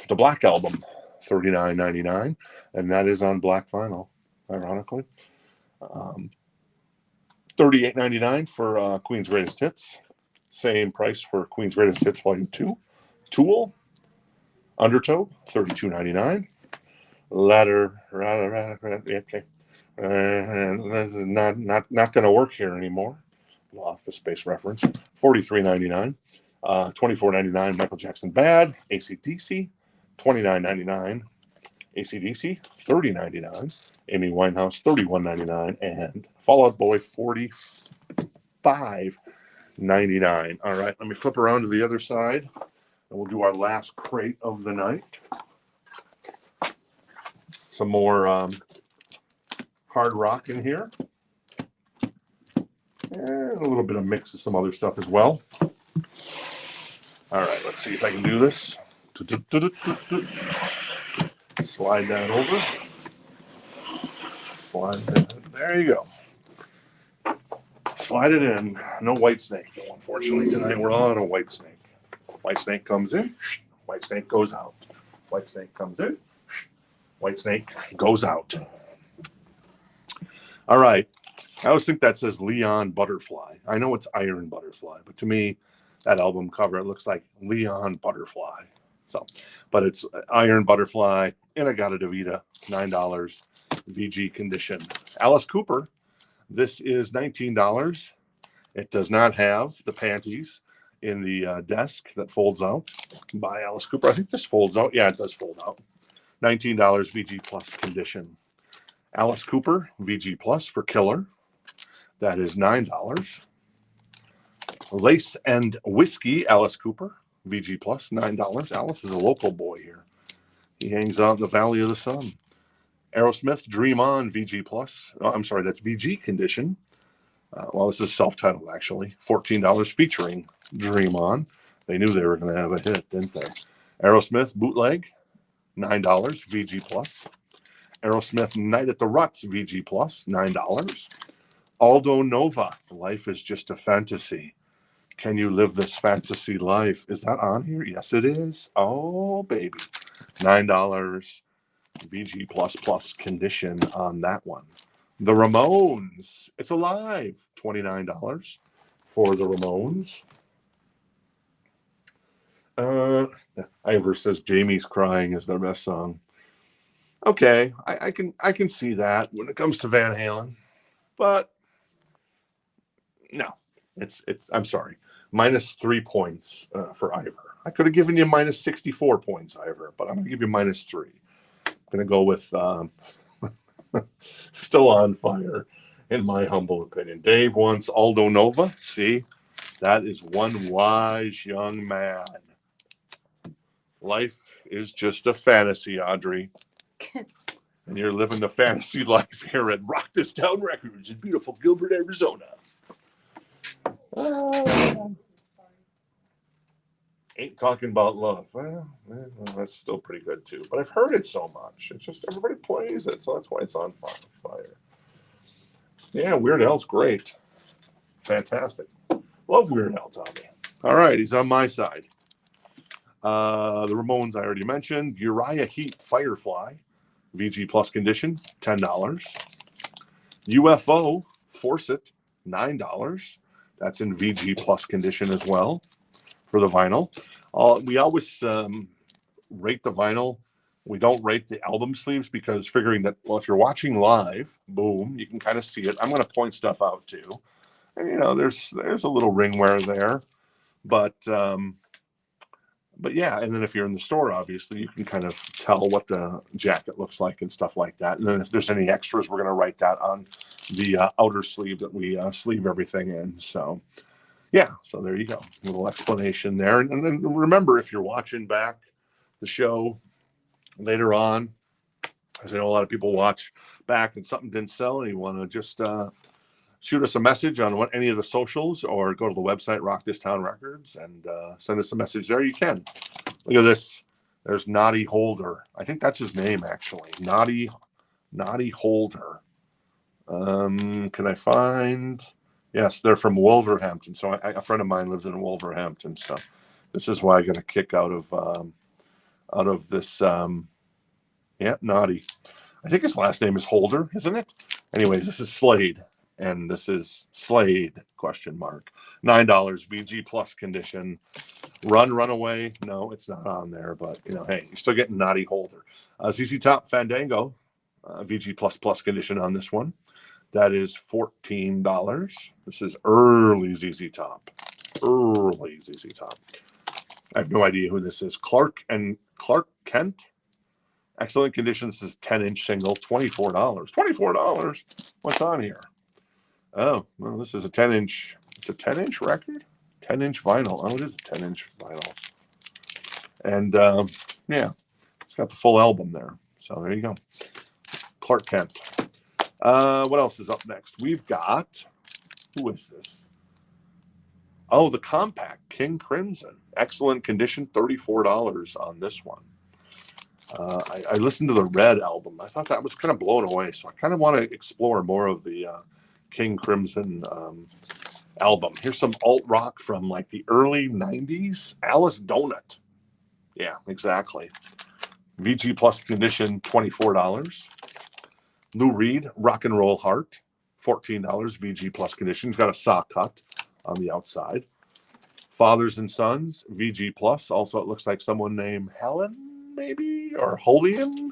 The Black Album, $39.99, and that is on black vinyl, ironically. $38.99 for Queen's Greatest Hits. Same price for Queen's Greatest Hits Volume 2. Tool, Undertow, $32.99. Ladder, okay. This is not going to work here anymore. Office Space reference. $43.99. $24.99 Michael Jackson Bad. AC/DC. $29.99. AC/DC. $30.99. Amy Winehouse. $31.99. And Fall Out Boy. $45.99. All right, let me flip around to the other side, and we'll do our last crate of the night. Some more hard rock in here. And a little bit of mix of some other stuff as well. All right, let's see if I can do this. Slide that over. Slide that. There you go. Slide it in. No white snake, though, unfortunately. Tonight we're all on a white snake. White snake comes in. White snake goes out. White snake comes in. White snake goes out. All right. I always think that says Leon Butterfly. I know it's Iron Butterfly, but to me, that album cover, it looks like Leon Butterfly. So, but it's Iron Butterfly, Inagata Davida, $9, VG condition. Alice Cooper, this is $19. It does not have the panties in the desk that folds out by Alice Cooper. I think this folds out. Yeah, it does fold out. $19 VG Plus condition. Alice Cooper, VG Plus for Killer. That is $9. Lace and Whiskey, Alice Cooper, VG Plus, $9. Alice is a local boy here. He hangs out in the Valley of the Sun. Aerosmith, Dream On, VG Plus. Oh, I'm sorry, that's VG condition. Well, this is self-titled, actually. $14 featuring Dream On. They knew they were going to have a hit, didn't they? Aerosmith, Bootleg, $9, VG Plus. Aerosmith, Night at the Ruts, VG Plus, $9. Aldo Nova, Life is Just a Fantasy. Can you live this fantasy life? Is that on here? Yes, it is. Oh, baby. $9 VG plus condition on that one. The Ramones, It's Alive, $29 for the Ramones. Ivor says Jamie's Crying is their best song. Okay, I can see that when it comes to Van Halen, but no, it's I'm sorry, -3 points for Ivor. I could have given you -64 points, Ivor, but I'm going to give you -3. I'm going to go with Still on Fire, in my humble opinion. Dave wants Aldo Nova. See, that is one wise young man. Life is just a fantasy, Audrey. And you're living the fantasy life here at Rock This Town Records in beautiful Gilbert, Arizona. Ain't Talking About Love. Well, that's still pretty good too. But I've heard it so much. It's just everybody plays it, so that's why it's on fire. Yeah, Weird Al's great. Fantastic. Love Weird Al, Tommy. All right, he's on my side. The Ramones I already mentioned. Uriah Heep, Firefly. VG Plus condition, $10. UFO, Force It, $9. That's in VG Plus condition as well for the vinyl. We always rate the vinyl. We don't rate the album sleeves because figuring that, well, if you're watching live, boom, you can kind of see it. I'm going to point stuff out too. And, you know, there's a little ring wear there. But yeah, and then if you're in the store, obviously, you can kind of tell what the jacket looks like and stuff like that. And then if there's any extras, we're going to write that on the outer sleeve that we sleeve everything in. So yeah, so there you go. A little explanation there. And then remember, if you're watching back the show later on, as I know a lot of people watch back and something didn't sell and you want to just shoot us a message on any of the socials or go to the website, Rock This Town Records, and send us a message there. You can. Look at this. There's Naughty Holder. I think that's his name, actually. Naughty Holder. Can I find... Yes, they're from Wolverhampton. So a friend of mine lives in Wolverhampton. So this is why I got a kick out of this. Yeah, Naughty. I think his last name is Holder, isn't it? Anyways, this is Slade, and this is Slade, question mark. $9, VG plus condition. Runaway. No, it's not on there, but, hey, you're still getting Naughty Holder. ZZ Top Fandango, VG plus condition on this one. That is $14. This is early ZZ Top. Early ZZ Top. I have no idea who this is. Clark Kent. Excellent condition. This is 10-inch single, $24. $24? What's on here? Oh, well, this is a 10-inch. It's a 10-inch record? 10-inch vinyl. Oh, it is a 10-inch vinyl. And, yeah, it's got the full album there. So there you go. Clark Kent. What else is up next? We've got, who is this? Oh, the Compact, King Crimson. Excellent condition, $34 on this one. I listened to the Red album. I thought that was kind of blown away. So I kind of want to explore more of the King Crimson album. Here's some alt rock from like the early 90s. Alice Donut. Yeah, exactly. VG plus condition, $24. Lou Reed, Rock and Roll Heart, $14. VG plus condition. It's got a saw cut on the outside. Fathers and Sons, VG plus. Also, it looks like someone named Helen, maybe, or Holian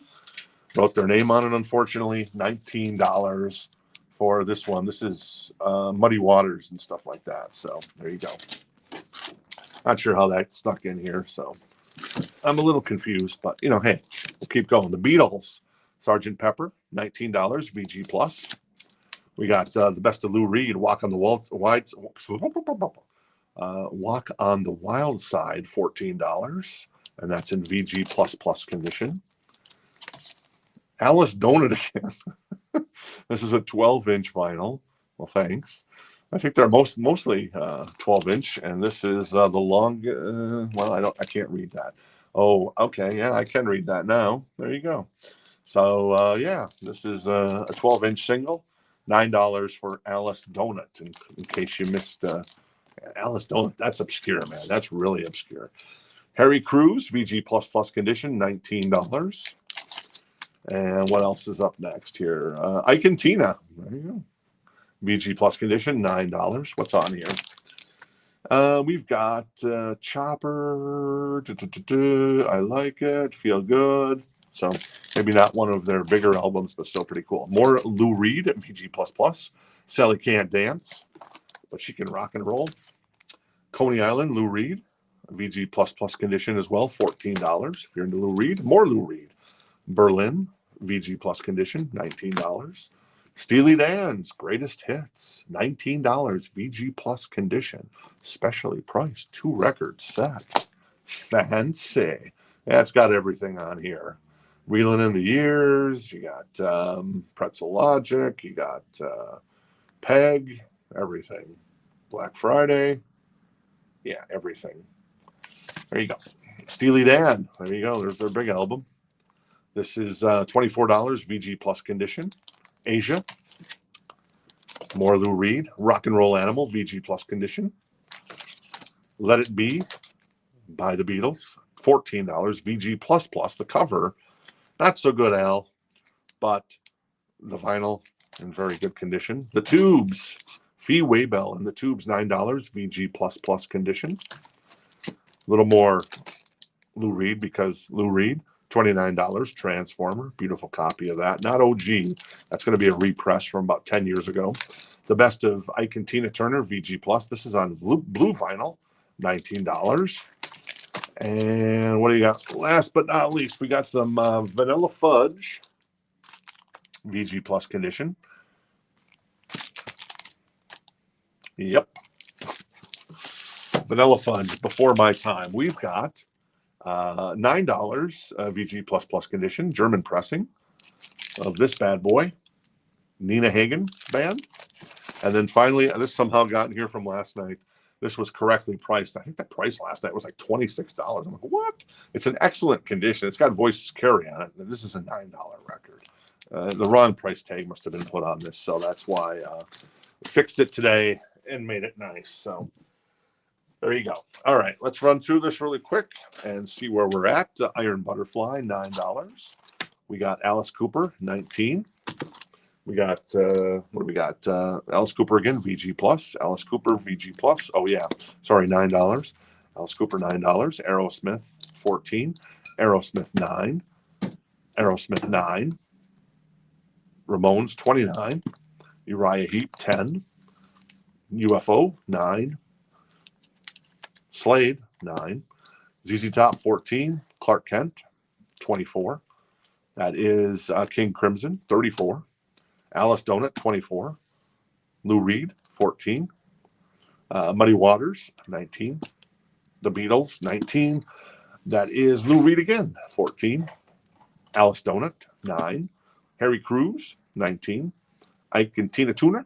wrote their name on it, unfortunately. $19 for this one. This is Muddy Waters and stuff like that. So there you go. Not sure how that snuck in here. So I'm a little confused, but, hey, we'll keep going. The Beatles, Sgt. Pepper, $19, VG plus. We got the best of Lou Reed, Walk on the Wild Side, $14, and that's in VG plus condition. Alice Donut again. This is a 12-inch vinyl. Well, thanks. I think they're mostly 12-inch, and this is the long. Well, I can't read that. Oh, okay, yeah, I can read that now. There you go. So yeah, this is a 12-inch single. $9 for Alice Donut. In case you missed Alice Donut, that's obscure, man. That's really obscure. Harry Cruz, VG plus condition, $19. And what else is up next here? Ike and Tina. There you go. VG plus condition, $9. What's on here? We've got Chopper. I like it. Feel good. So maybe not one of their bigger albums, but still pretty cool. More Lou Reed, VG++. Sally Can't Dance, but she can rock and roll. Coney Island, Lou Reed, VG++ condition as well, $14. If you're into Lou Reed, more Lou Reed. Berlin, VG plus condition, $19. Steely Dan's Greatest Hits, $19, VG plus condition, specially priced, 2 record set. Fancy. Yeah, it's got everything on here. Reeling in the Years, you got Pretzel Logic, you got Peg, everything. Black Friday, yeah, everything. There you go. Steely Dan, there you go. There's their big album. This is $24, VG plus condition. Asia. More Lou Reed. Rock and Roll Animal, VG plus condition. Let It Be by the Beatles. $14, VG++. The cover, not so good, Al, but the vinyl in very good condition. The Tubes. Fee Waybell and the Tubes, $9, VG++ condition. A little more Lou Reed because Lou Reed. $29, Transformer, beautiful copy of that. Not OG, that's going to be a repress from about 10 years ago. The Best of Ike and Tina Turner, VG+. This is on blue vinyl, $19. And what do you got? Last but not least, we got some Vanilla Fudge, VG plus condition. Yep. Vanilla Fudge before my time. We've got $9 VG plus plus condition, German pressing of this bad boy, Nina Hagen band. And then finally, this somehow got in here from last night. This was correctly priced. I think the price last night was like $26. I'm like, what? It's an excellent condition. It's got Voices Carry on it. This is a $9 record. The wrong price tag must have been put on this, so that's why fixed it today and made it nice. So there you go. All right, let's run through this really quick and see where we're at. Iron Butterfly, $9. We got Alice Cooper, $19. We got what do we got? Alice Cooper again, VG plus. Alice Cooper, VG plus. Oh yeah, sorry, $9. Alice Cooper, $9. Aerosmith, $14. Aerosmith, $9. Aerosmith, $9. Ramones, $29. Uriah Heep, $10. UFO, $9. Slade, $9. ZZ Top, $14. Clark Kent, $24. That is King Crimson, $34. Alice Donut, $24. Lou Reed, $14. Muddy Waters, $19. The Beatles, $19. That is Lou Reed again, $14. Alice Donut, $9. Harry Cruz, $19. Ike and Tina Turner.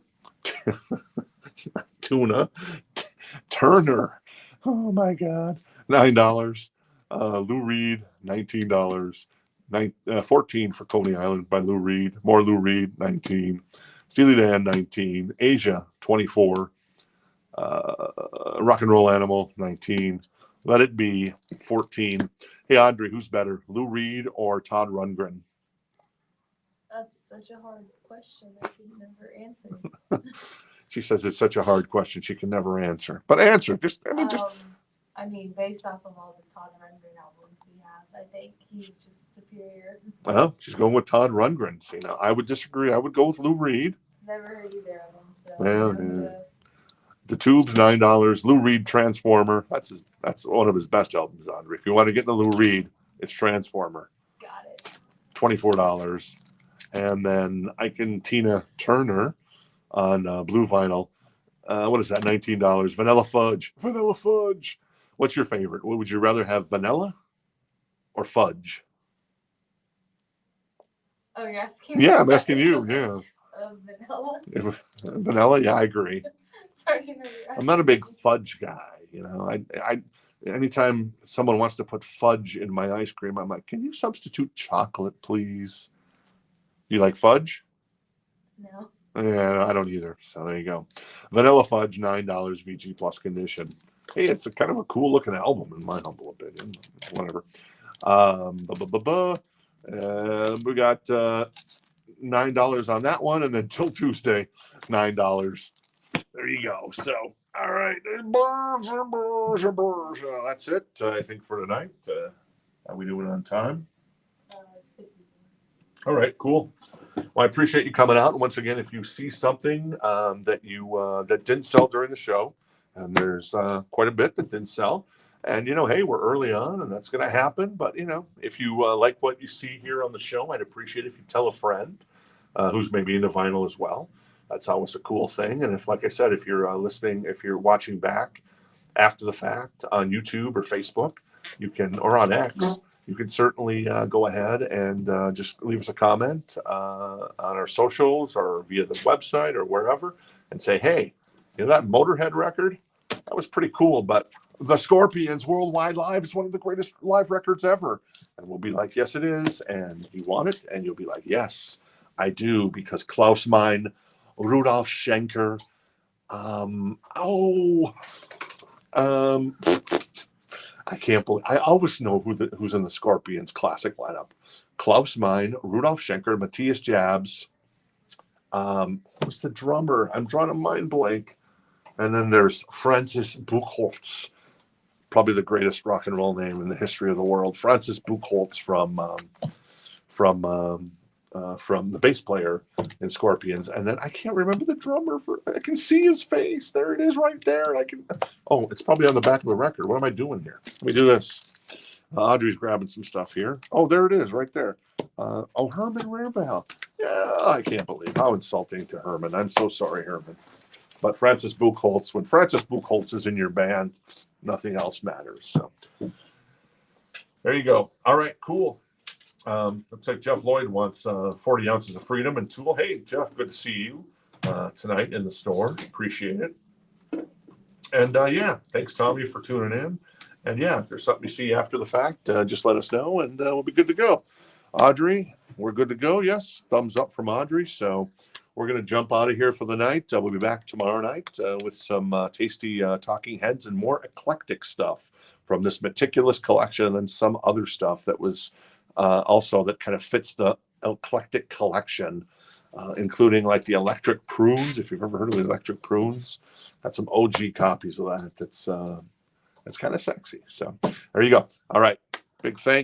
Turner. Oh my God. $9. Lou Reed, $19. 14 for Coney Island by Lou Reed. More Lou Reed, 19. Steely Dan, 19. Asia, 24. Rock and Roll Animal, 19. Let It Be, 14. Hey, Audrey, who's better, Lou Reed or Todd Rundgren? That's such a hard question. I can never answer. She says it's such a hard question she can never answer. But answer. I mean, based off of all the Todd Rundgren albums we have, I think he's just superior. Well, she's going with Todd Rundgren. So, I would disagree. I would go with Lou Reed. Never heard either of them. So The Tubes, $9. Lou Reed, Transformer. That's one of his best albums, Andre. If you want to get into Lou Reed, it's Transformer. Got it. $24. And then Ike and Tina Turner on blue vinyl. What is that? $19. Vanilla Fudge. Vanilla Fudge. What's your favorite? Would you rather have vanilla or fudge? Oh, you're asking me? Yeah, I'm asking you. Yeah. Vanilla? Vanilla? Yeah, I agree. Sorry, I'm not a big fudge guy. I anytime someone wants to put fudge in my ice cream, I'm like, can you substitute chocolate, please? You like fudge? No. Yeah, I don't either. So there you go. Vanilla Fudge, $9 VG plus condition. Hey, it's a kind of a cool looking album in my humble opinion. Whatever. We got $9 on that one, and then till Tuesday, $9. There you go. So, all right. That's it, I think, for tonight. Are we doing on time? All right, cool. Well, I appreciate you coming out. And once again, if you see something that didn't sell during the show, and there's quite a bit that didn't sell, and hey, we're early on, and that's going to happen. But if you like what you see here on the show, I'd appreciate if you tell a friend who's maybe into vinyl as well. That's always a cool thing. And if, like I said, if you're listening, if you're watching back after the fact on YouTube or Facebook, you can, or on X. You can certainly go ahead and just leave us a comment on our socials or via the website or wherever and say, hey, that Motorhead record, that was pretty cool, but the Scorpions Worldwide Live is one of the greatest live records ever. And we'll be like, yes, it is. And you want it? And you'll be like, yes, I do, because Klaus Meine, Rudolf Schenker, I can't believe, I always know who's in the Scorpions classic lineup. Klaus Meine, Rudolf Schenker, Matthias Jabs. Who's the drummer? I'm drawing a mind blank. And then there's Francis Buchholz, probably the greatest rock and roll name in the history of the world. Francis Buchholz from the bass player in Scorpions. And then I can't remember the drummer. I can see his face. There it is right there. It's probably on the back of the record. What am I doing here? Let me do this. Audrey's grabbing some stuff here. Oh, there it is right there. Herman Rarebell. Yeah, I can't believe how insulting to Herman. I'm so sorry, Herman. But Francis Buchholz, when Francis Buchholz is in your band, nothing else matters. So there you go. All right, cool. Looks like Jeff Lloyd wants 40 ounces of freedom and Tool. Hey, Jeff, good to see you tonight in the store. Appreciate it. And yeah, thanks, Tommy, for tuning in. And yeah, if there's something you see after the fact, just let us know and we'll be good to go. Audrey, we're good to go. Yes, thumbs up from Audrey. So we're going to jump out of here for the night. We'll be back tomorrow night with some tasty talking heads and more eclectic stuff from this meticulous collection, and then some other stuff that was also that kind of fits the eclectic collection, including like the electric prunes. If you've ever heard of the electric prunes, got some OG copies of that. That's kind of sexy. So there you go. All right. Big thanks.